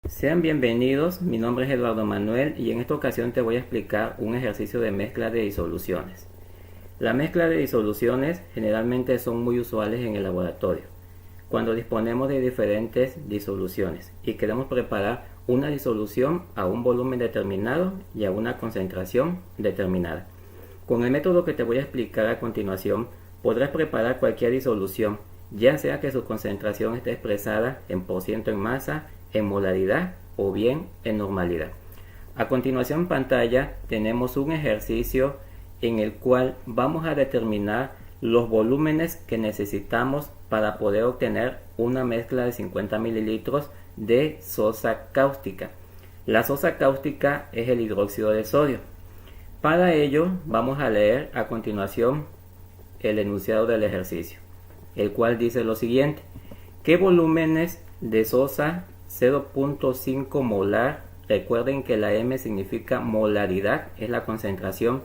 Sean bienvenidos, mi nombre es Eduardo Manuel y en esta ocasión te voy a explicar un ejercicio de mezcla de disoluciones. La mezcla de disoluciones generalmente son muy usuales en el laboratorio. Cuando disponemos de diferentes disoluciones y queremos preparar una disolución a un volumen determinado y a una concentración determinada. Con el método que te voy a explicar a continuación, podrás preparar cualquier disolución, ya sea que su concentración esté expresada en porciento en masa, en molaridad o bien en normalidad. A continuación en pantalla tenemos un ejercicio en el cual vamos a determinar los volúmenes que necesitamos para poder obtener una mezcla de 50 mililitros de sosa cáustica. La sosa cáustica es el hidróxido de sodio. Para ello vamos a leer a continuación el enunciado del ejercicio, el cual dice lo siguiente: ¿qué volúmenes de sosa 0.5 molar? Recuerden que la M significa molaridad, es la concentración,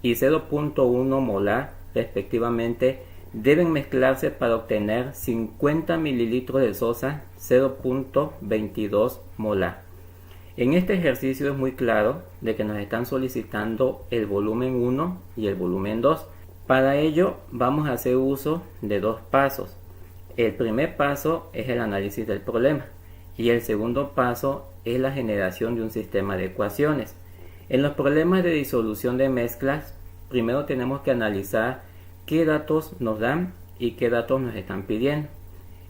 y 0.1 molar respectivamente deben mezclarse para obtener 50 mililitros de sosa 0.22 molar. En este ejercicio es muy claro de que nos están solicitando el volumen 1 y el volumen 2. Para ello vamos a hacer uso de dos pasos. El primer paso es el análisis del problema y el segundo paso es la generación de un sistema de ecuaciones. En los problemas de disolución de mezclas, primero tenemos que analizar qué datos nos dan y qué datos nos están pidiendo.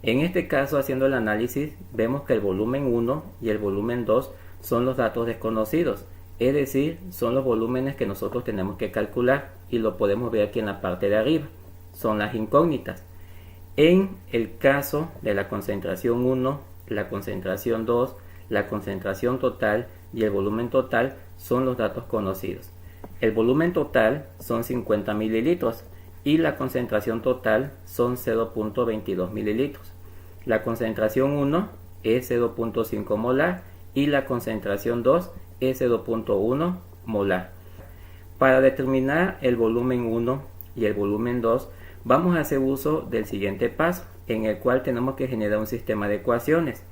En este caso, haciendo el análisis, vemos que el volumen 1 y el volumen 2 son los datos desconocidos, es decir, son los volúmenes que nosotros tenemos que calcular y lo podemos ver aquí en la parte de arriba, son las incógnitas. En el caso de la concentración 1, la concentración 2, la concentración total y el volumen total son los datos conocidos. El volumen total son 50 mililitros y la concentración total son 0.22 mililitros. La concentración 1 es 0.5 molar y la concentración 2 es 0.1 molar. Para determinar el volumen 1 y el volumen 2 vamos a hacer uso del siguiente paso, en el cual tenemos que generar un sistema de ecuaciones.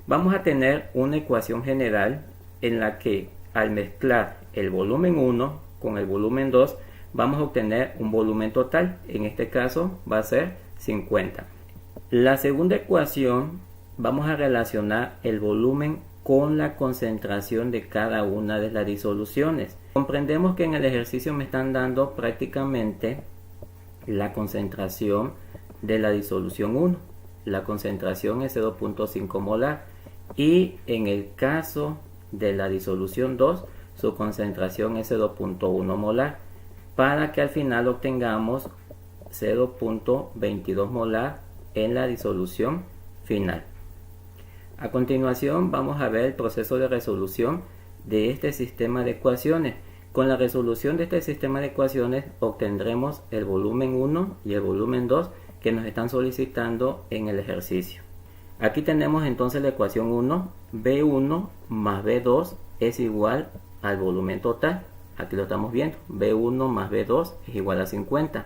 Vamos a tener una ecuación general en la que al mezclar el volumen 1 con el volumen 2 vamos a obtener un volumen total, en este caso va a ser 50. La segunda ecuación vamos a relacionar el volumen con la concentración de cada una de las disoluciones. Comprendemos que en el ejercicio me están dando prácticamente la concentración de la disolución 1. La concentración es 0.5 molar y en el caso de la disolución 2 su concentración es 0.1 molar, para que al final obtengamos 0.22 molar en la disolución final. A continuación vamos a ver el proceso de resolución de este sistema de ecuaciones. Con la resolución de este sistema de ecuaciones obtendremos el volumen 1 y el volumen 2 que nos están solicitando en el ejercicio. Aquí tenemos entonces la ecuación 1, B1 más B2 es igual al volumen total. Aquí lo estamos viendo, B1 más B2 es igual a 50.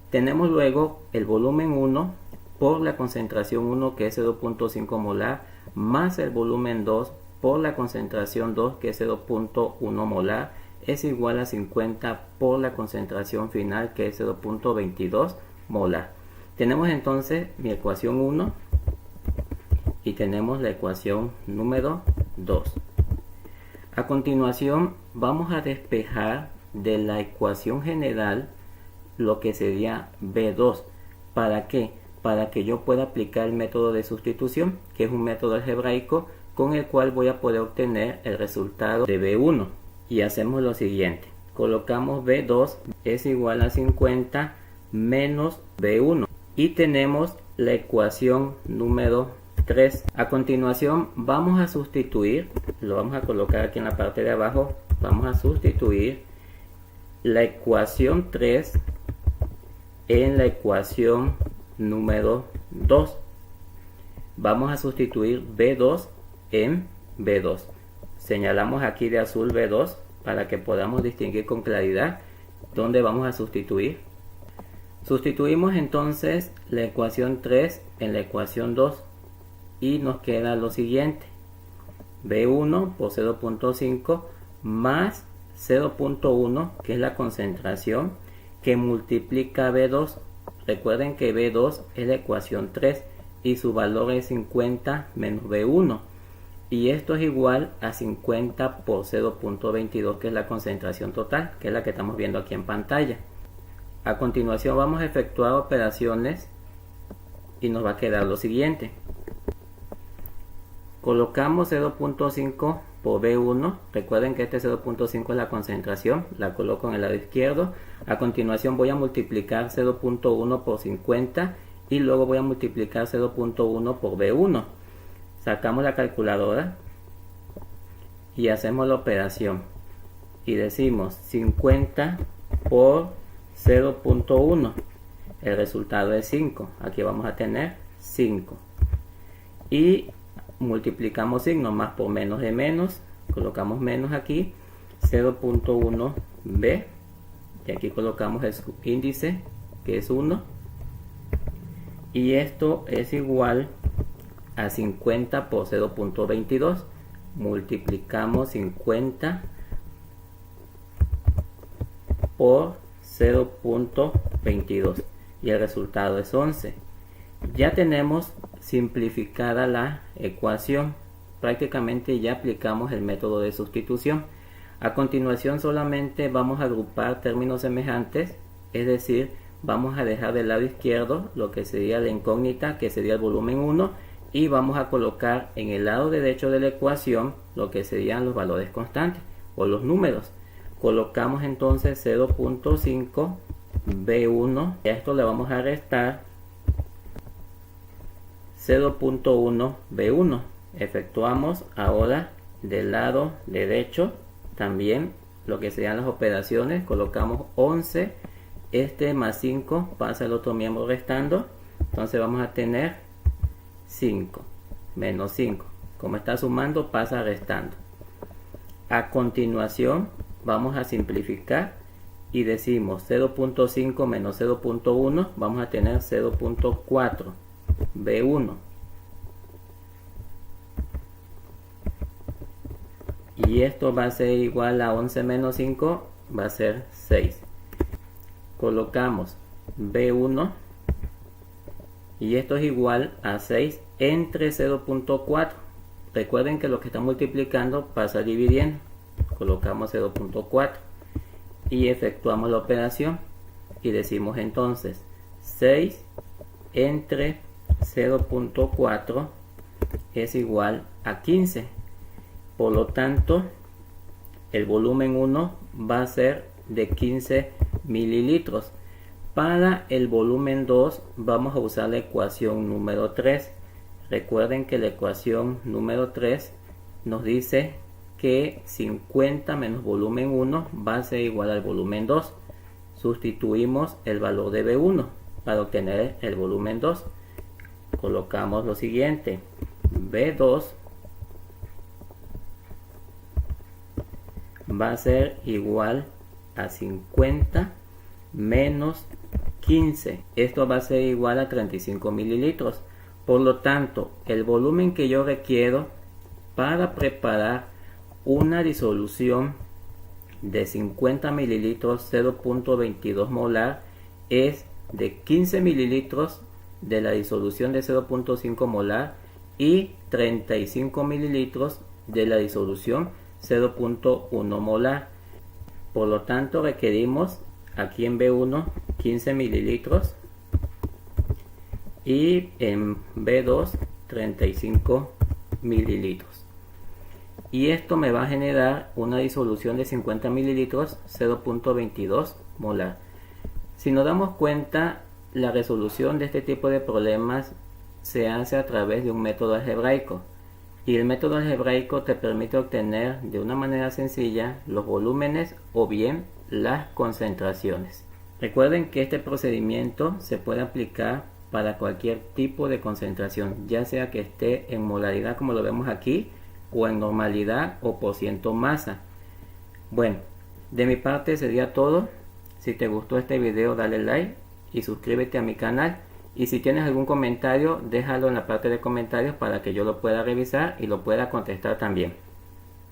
Tenemos luego el volumen 1 por la concentración 1 que es 0.5 molar más el volumen 2 por la concentración 2 que es 0.1 molar es igual a 50 por la concentración final que es 0.22 molar. Tenemos entonces mi ecuación 1 y tenemos la ecuación número 2. A continuación vamos a despejar de la ecuación general lo que sería B2. ¿Para qué? Para que yo pueda aplicar el método de sustitución, que es un método algebraico con el cual voy a poder obtener el resultado de B1. Y hacemos lo siguiente: colocamos B2 es igual a 50 menos B1 y tenemos la ecuación número 3. A continuación vamos a sustituir, lo vamos a colocar aquí en la parte de abajo, vamos a sustituir la ecuación 3 en la ecuación número 2. Vamos a sustituir B2 en B2. Señalamos aquí de azul B2 para que podamos distinguir con claridad dónde vamos a sustituir. Sustituimos entonces la ecuación 3 en la ecuación 2 y nos queda lo siguiente: B1 por 0.5 más 0.1, que es la concentración, que multiplica B2. Recuerden que B2 es la ecuación 3 y su valor es 50 menos B1. Y esto es igual a 50 por 0.22, que es la concentración total, que es la que estamos viendo aquí en pantalla. A continuación vamos a efectuar operaciones y nos va a quedar lo siguiente. Colocamos 0.5 por B1. Recuerden que este 0.5 es la concentración. La coloco en el lado izquierdo. A continuación voy a multiplicar 0.1 por 50 y luego voy a multiplicar 0.1 por B1. Sacamos la calculadora y hacemos la operación. Y decimos 50 por 0.1. El resultado es 5. Aquí vamos a tener 5. Y multiplicamos signos, más por menos de menos, colocamos menos aquí, 0.1b, y aquí colocamos el índice, que es 1, y esto es igual a 50 por 0.22, multiplicamos 50 por 0.22, y el resultado es 11. Ya tenemos simplificada la ecuación. Prácticamente ya aplicamos el método de sustitución. A continuación solamente vamos a agrupar términos semejantes, es decir, vamos a dejar del lado izquierdo lo que sería la incógnita, que sería el volumen 1, y vamos a colocar en el lado derecho de la ecuación lo que serían los valores constantes o los números. Colocamos entonces 0.5 B1, y a esto le vamos a restar 0.1 B1. Efectuamos ahora del lado derecho también lo que serían las operaciones. Colocamos 11, este más 5 pasa al otro miembro restando, entonces vamos a tener 5 menos 5, como está sumando pasa restando. A continuación vamos a simplificar y decimos 0.5 menos 0.1, vamos a tener 0.4 B1, y esto va a ser igual a 11 menos 5, va a ser 6. Colocamos B1 y esto es igual a 6 entre 0.4. recuerden que lo que está multiplicando pasa dividiendo. Colocamos 0.4 y efectuamos la operación y decimos entonces 6 entre 0.4 es igual a 15. Por lo tanto, el volumen 1 va a ser de 15 mililitros. Para el volumen 2 vamos a usar la ecuación número 3. Recuerden que la ecuación número 3 nos dice que 50 menos volumen 1 va a ser igual al volumen 2. Sustituimos el valor de B1 para obtener el volumen 2. Colocamos lo siguiente: B2 va a ser igual a 50 menos 15. Esto va a ser igual a 35 mililitros. Por lo tanto, el volumen que yo requiero para preparar una disolución de 50 mililitros 0.22 molar es de 15 mililitros de la disolución de 0.5 molar y 35 mililitros de la disolución 0.1 molar. Por lo tanto, requerimos aquí en B1 15 mililitros y en B2 35 mililitros. Y esto me va a generar una disolución de 50 mililitros 0.22 molar. Si nos damos cuenta, la resolución de este tipo de problemas se hace a través de un método algebraico. Y el método algebraico te permite obtener de una manera sencilla los volúmenes o bien las concentraciones. Recuerden que este procedimiento se puede aplicar para cualquier tipo de concentración, ya sea que esté en molaridad como lo vemos aquí, o en normalidad o por ciento masa. Bueno, de mi parte sería todo. Si te gustó este video, dale like y suscríbete a mi canal. Y si tienes algún comentario, déjalo en la parte de comentarios para que yo lo pueda revisar y lo pueda contestar también.